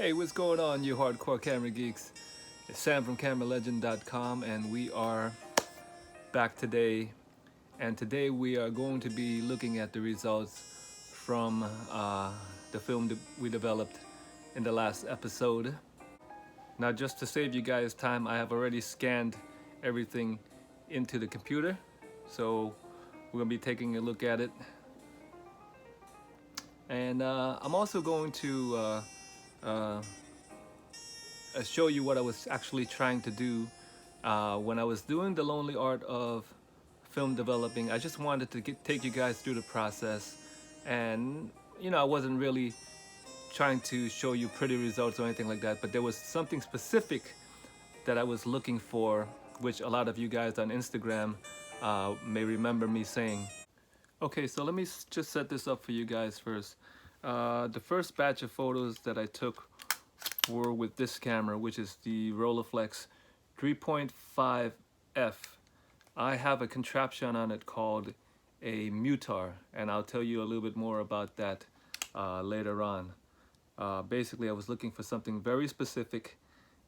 Hey, what's going on, you hardcore camera geeks? It's Sam from CameraLegend.com, and we are back today. And today we are going to be looking at the results from the film that we developed in the last episode. Now, just to save you guys time, I have already scanned everything into the computer, so we're gonna be taking a look at it. And I'm also going to show you what I was actually trying to do when I was doing the lonely art of film developing. I just wanted to take you guys through the process, and I wasn't really trying to show you pretty results or anything like that, but there was something specific that I was looking for, which a lot of you guys on Instagram may remember me saying. Okay, so let me just set this up for you guys first. The first batch of photos that I took were with this camera, which is the Rolleiflex 3.5F. I have a contraption on it called a mutar, and I'll tell you a little bit more about that later on. Basically, I was looking for something very specific,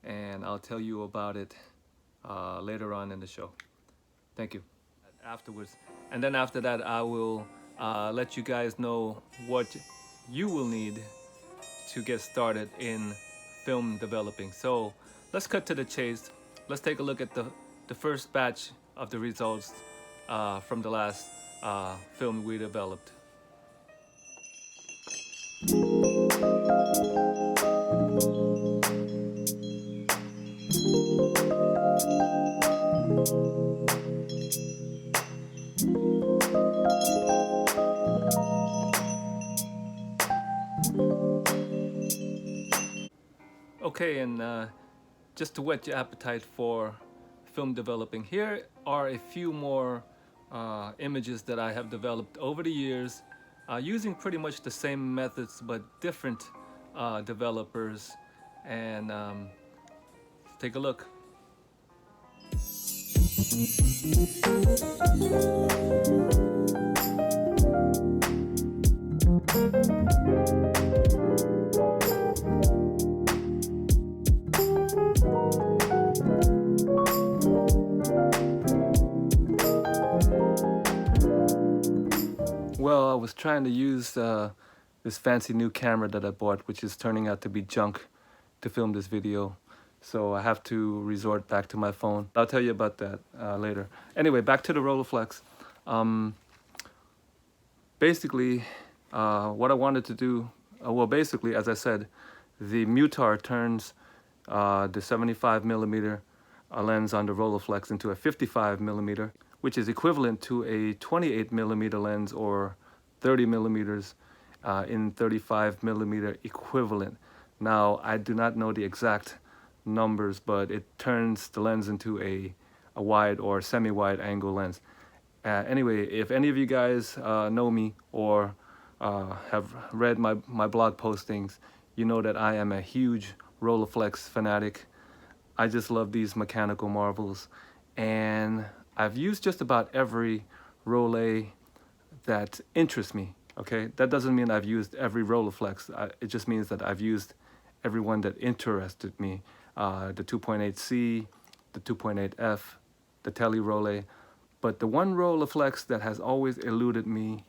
and I'll tell you about it later on in the show. Thank you. Afterwards, and then after that, I will let you guys know what you will need to get started in film developing. So let's cut to the chase. Let's take a look at the first batch of the results from the last film we developed. Okay, and just to whet your appetite for film developing, here are a few more images that I have developed over the years using pretty much the same methods but different developers, and take a look. Well, I was trying to use this fancy new camera that I bought, which is turning out to be junk, to film this video. So I have to resort back to my phone. I'll tell you about that later. Anyway, back to the Rolleiflex. Basically, what I wanted to do, well, basically, as I said, the mutar turns the 75mm lens on the Rolleiflex into a 55mm, which is equivalent to a 28mm lens or 30mm in 35mm equivalent. Now, I do not know the exact numbers, but it turns the lens into a wide or semi-wide angle lens. Anyway, if any of you guys know me or have read my blog postings, you know that I am a huge Rolleiflex fanatic. I just love these mechanical marvels, and I've used just about every Rollei that interests me. Okay, that doesn't mean I've used every Rolleiflex. It just means that I've used every one that interested me. The 2.8C, the 2.8F, the Tele Rollei. But the one Rolleiflex that has always eluded me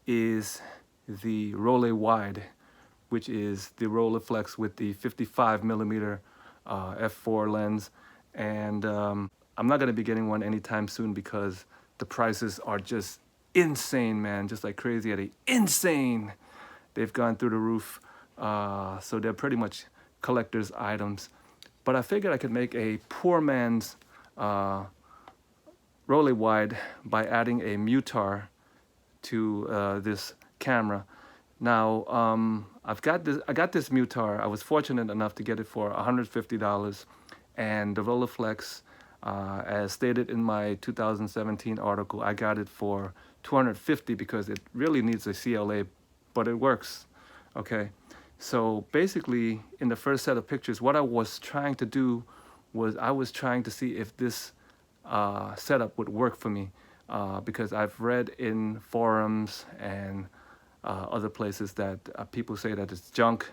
is the Rollei Wide, which is the Rolleiflex with the 55mm f4 lens. And I'm not going to be getting one anytime soon because the prices are just insane, man, just like crazy. Insane. They've gone through the roof, so they're pretty much collector's items. But I figured I could make a poor man's Rollei Wide by adding a mutar to this camera. Now, I got this mutar. I was fortunate enough to get it for $150, and the Rolleiflex, as stated in my 2017 article, I got it for $250 because it really needs a CLA, but it works. Okay, so basically, in the first set of pictures, what I was trying to do was I was trying to see if this setup would work for me, because I've read in forums and other places that people say that it's junk.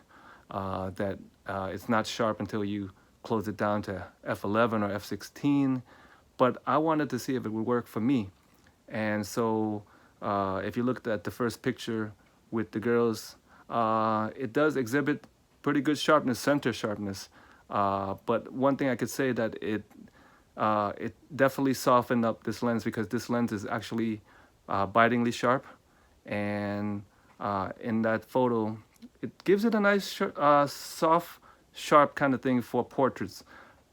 that it's not sharp until you close it down to f11 or f16. But I wanted to see if it would work for me. And so if you looked at the first picture with the girls, it does exhibit pretty good sharpness, center sharpness. But one thing I could say that it definitely softened up this lens, because this lens is actually bitingly sharp. And in that photo, it gives it a nice soft, sharp kind of thing for portraits.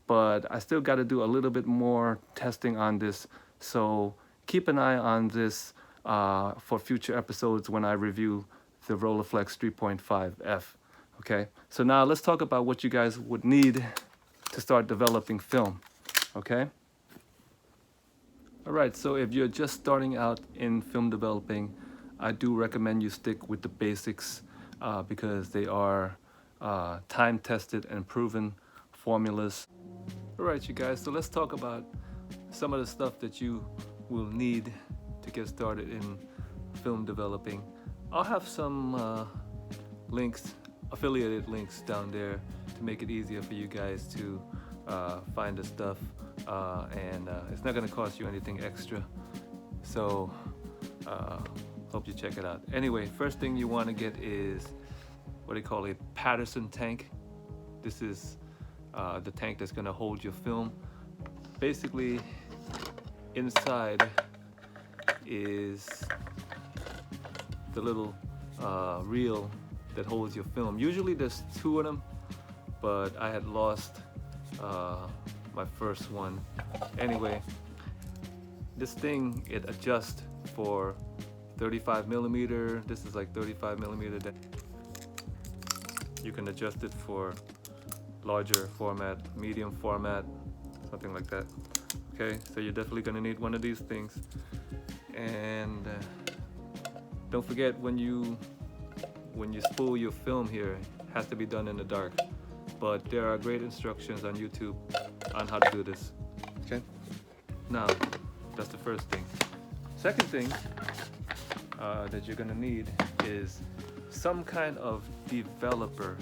But I still got to do a little bit more testing on this. So keep an eye on this for future episodes when I review the Rolleiflex 3.5F. Okay, so now let's talk about what you guys would need to start developing film. Okay. All right, so if you're just starting out in film developing, I do recommend you stick with the basics because they are time-tested and proven formulas. All right, you guys, so let's talk about some of the stuff that you will need to get started in film developing. I'll have some links, affiliated links down there to make it easier for you guys to find the stuff, and it's not going to cost you anything extra. So hope you check it out. Anyway, first thing you want to get is what they call a Patterson tank. This is the tank that's going to hold your film. Basically, inside is the little reel that holds your film. Usually there's two of them, but I had lost my first one. Anyway, this thing, it adjusts for 35 millimeter. This is like 35 millimeter. You can adjust it for larger format, medium format, something like that. Okay, so you're definitely gonna need one of these things. And don't forget, when you spool your film here, it has to be done in the dark. But there are great instructions on YouTube on how to do this. Okay, now that's the first thing. Second thing that you're gonna need is some kind of developer.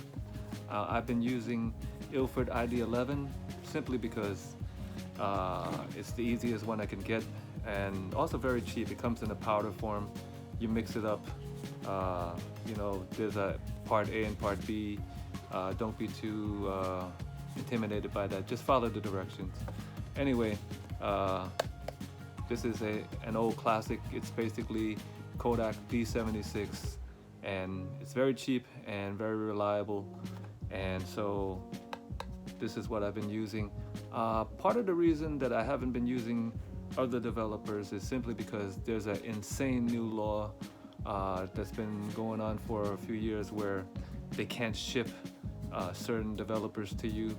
I've been using Ilford ID11 simply because it's the easiest one I can get, and also very cheap. It comes in a powder form. You mix it up. You know, there's a part A and part B. Don't be too intimidated by that. Just follow the directions. Anyway, this is an old classic. It's basically Kodak D76, and it's very cheap and very reliable. And so this is what I've been using. Part of the reason that I haven't been using other developers is simply because there's an insane new law that's been going on for a few years where they can't ship certain developers to you,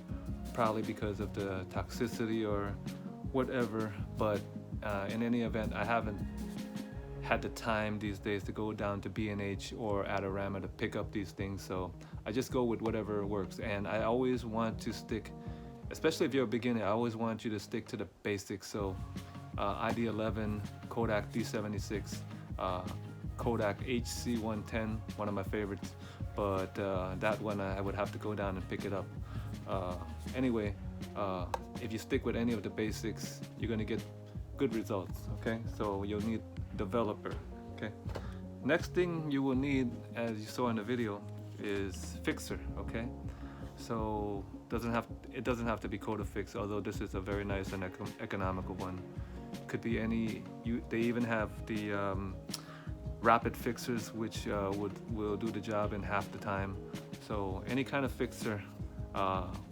probably because of the toxicity or whatever. But in any event, I haven't had the time these days to go down to B&H or Adorama to pick up these things, so I just go with whatever works. And I always want to stick, especially if you're a beginner, I always want you to stick to the basics. So ID11, Kodak D76, Kodak HC110, one of my favorites, but that one I would have to go down and pick it up. Anyway, if you stick with any of the basics, you're gonna get good results. Okay, so you'll need developer. Okay, next thing you will need, as you saw in the video, is fixer. Okay, so it doesn't have to be Kodafix, although this is a very nice and economical one. Could be any. They even have the rapid fixers, which will do the job in half the time. So any kind of fixer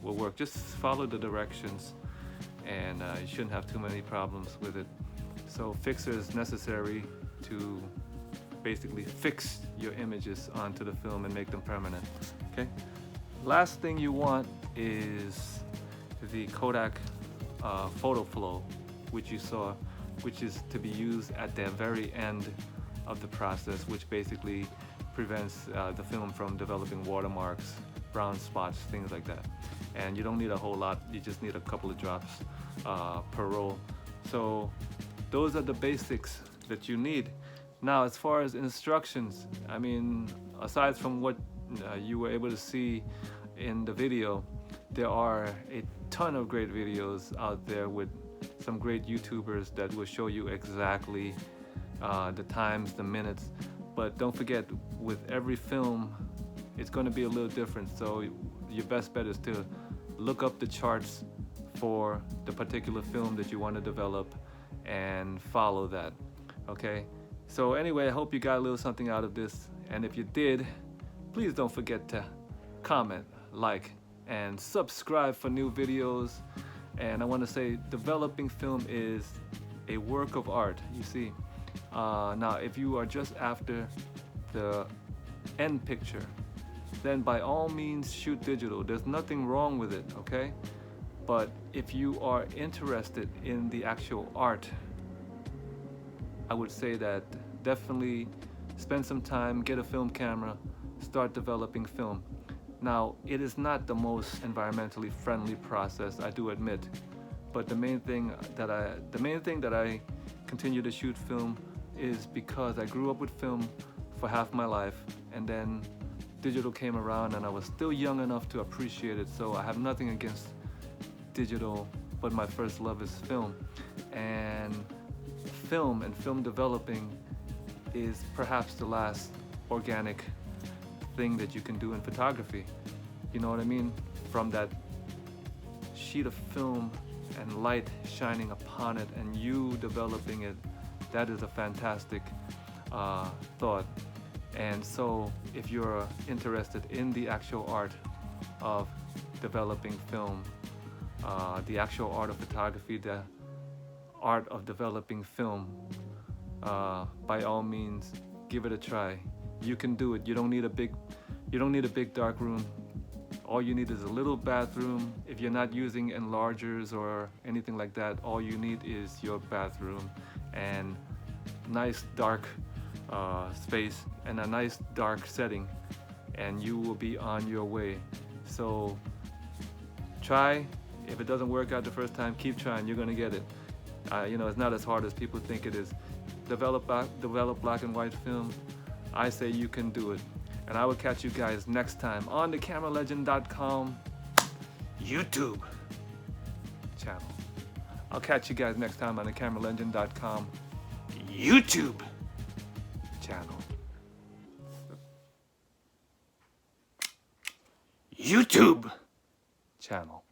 will work. Just follow the directions, and you shouldn't have too many problems with it. So fixer is necessary to basically fix your images onto the film and make them permanent. Okay. Last thing you want is the Kodak photo flow, which you saw, which is to be used at the very end of the process, which basically prevents the film from developing watermarks, brown spots, things like that. And you don't need a whole lot, you just need a couple of drops per roll. So those are the basics that you need. Now, as far as instructions, I mean, aside from what you were able to see in the video, there are a ton of great videos out there with some great YouTubers that will show you exactly the times, the minutes. But don't forget, with every film, it's going to be a little different. So your best bet is to look up the charts for the particular film that you want to develop and follow that. Okay? So anyway, I hope you got a little something out of this. And if you did, please don't forget to comment, like, and subscribe for new videos. And I want to say, developing film is a work of art, you see. Now, if you are just after the end picture, then by all means shoot digital. There's nothing wrong with it, okay? But if you are interested in the actual art, I would say that definitely spend some time, get a film camera, start developing film. Now, it is not the most environmentally friendly process, I do admit, but the main thing that I continue to shoot film is because I grew up with film for half my life, and then digital came around and I was still young enough to appreciate it. So I have nothing against digital, but my first love is film. And film developing is perhaps the last organic thing that you can do in photography. You know what I mean? From that sheet of film and light shining upon it and you developing it, that is a fantastic thought. And so if you're interested in the actual art of developing film, the actual art of photography, the art of developing film, by all means, give it a try. You can do it. You don't need a big dark room. All you need is a little bathroom. If you're not using enlargers or anything like that, all you need is your bathroom and nice dark space and a nice dark setting, and you will be on your way. So try. If it doesn't work out the first time, keep trying. You're gonna get it. You know, it's not as hard as people think it is. Develop black and white film. I say you can do it. And I will catch you guys next time on the cameralegend.com YouTube channel. I'll catch you guys next time on the cameralegend.com YouTube channel. YouTube channel.